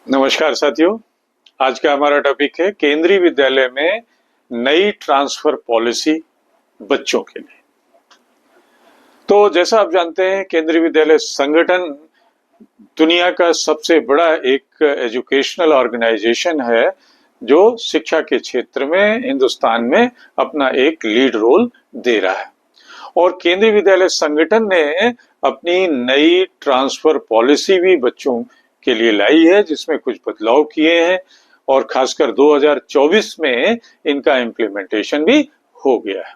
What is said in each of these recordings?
नमस्कार साथियों। आज का हमारा टॉपिक है केंद्रीय विद्यालय में नई ट्रांसफर पॉलिसी बच्चों के लिए। तो जैसा आप जानते हैं, केंद्रीय विद्यालय संगठन दुनिया का सबसे बड़ा एक एजुकेशनल ऑर्गेनाइजेशन है जो शिक्षा के क्षेत्र में हिंदुस्तान में अपना एक लीड रोल दे रहा है। और केंद्रीय विद्यालय संगठन ने अपनी नई ट्रांसफर पॉलिसी भी बच्चों के लिए लाई है, जिसमें कुछ बदलाव किए हैं और खासकर 2024 में इनका इम्प्लीमेंटेशन भी हो गया है।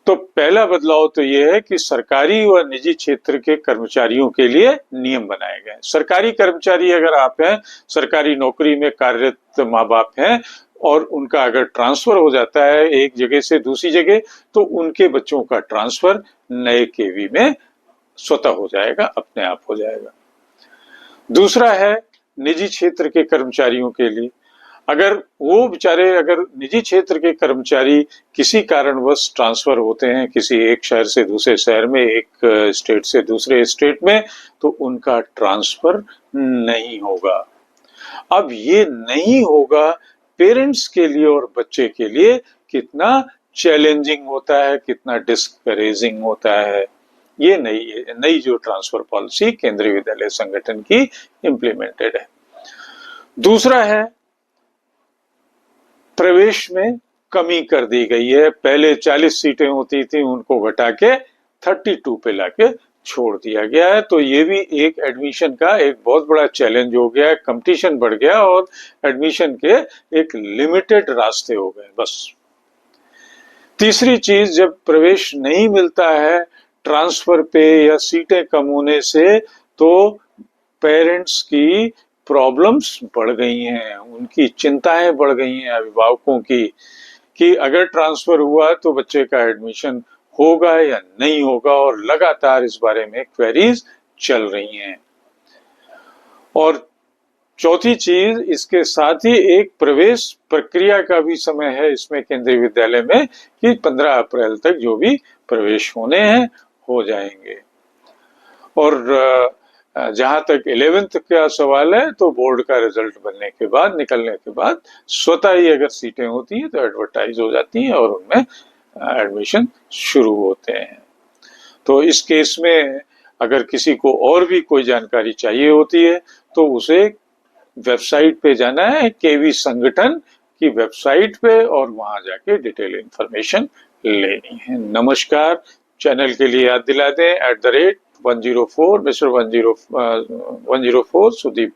तो पहला बदलाव तो ये है कि सरकारी व निजी क्षेत्र के कर्मचारियों के लिए नियम बनाए गए। सरकारी कर्मचारी अगर आप हैं, सरकारी नौकरी में कार्यरत माँ बाप हैं और उनका अगर ट्रांसफर हो जाता है एक जगह से दूसरी जगह, तो उनके बच्चों का ट्रांसफर नए केवी में स्वतः हो जाएगा, अपने आप हो जाएगा। दूसरा है निजी क्षेत्र के कर्मचारियों के लिए। अगर निजी क्षेत्र के कर्मचारी किसी कारणवश ट्रांसफर होते हैं किसी एक शहर से दूसरे शहर में, एक स्टेट से दूसरे स्टेट में, तो उनका ट्रांसफर नहीं होगा। अब ये नहीं होगा पेरेंट्स के लिए और बच्चे के लिए कितना चैलेंजिंग होता है, कितना डिस्करेजिंग होता है। ये नई जो ट्रांसफर पॉलिसी केंद्रीय विद्यालय संगठन की इम्प्लीमेंटेड है। दूसरा है प्रवेश में कमी कर दी गई है। पहले 40 सीटें होती थी, उनको घटा के 32 पे लाके छोड़ दिया गया है। तो ये भी एक एडमिशन का एक बहुत बड़ा चैलेंज हो गया है। कंपटीशन बढ़ गया और एडमिशन के एक लिमिटेड रास्ते हो गए बस। तीसरी चीज, जब प्रवेश नहीं मिलता है ट्रांसफर पे या सीटें कम होने से, तो पेरेंट्स की प्रॉब्लम्स बढ़ गई हैं, उनकी चिंताएं बढ़ गई हैं अभिभावकों की, कि अगर ट्रांसफर हुआ तो बच्चे का एडमिशन होगा या नहीं होगा, और लगातार इस बारे में क्वेरीज चल रही हैं। और चौथी चीज, इसके साथ ही एक प्रवेश प्रक्रिया का भी समय है इसमें केंद्रीय विद्यालय में, कि 15 अप्रैल तक जो भी प्रवेश होने हैं हो जाएंगे। और जहां तक 11th का सवाल है, तो बोर्ड का रिजल्ट निकलने के बाद स्वतः ही अगर सीटें होती हैं तो एडवर्टाइज हो जाती हैं और उनमें एडमिशन शुरू होते हैं। तो इस केस में अगर किसी को और भी कोई जानकारी चाहिए होती है तो उसे वेबसाइट पे जाना है, केवी संगठन की वेबसाइट पे, और वहां जाके डिटेल इंफॉर्मेशन लेनी है। नमस्कार। चैनल के लिए याद दिला दें, @104 मिस्टर 104 सुदीप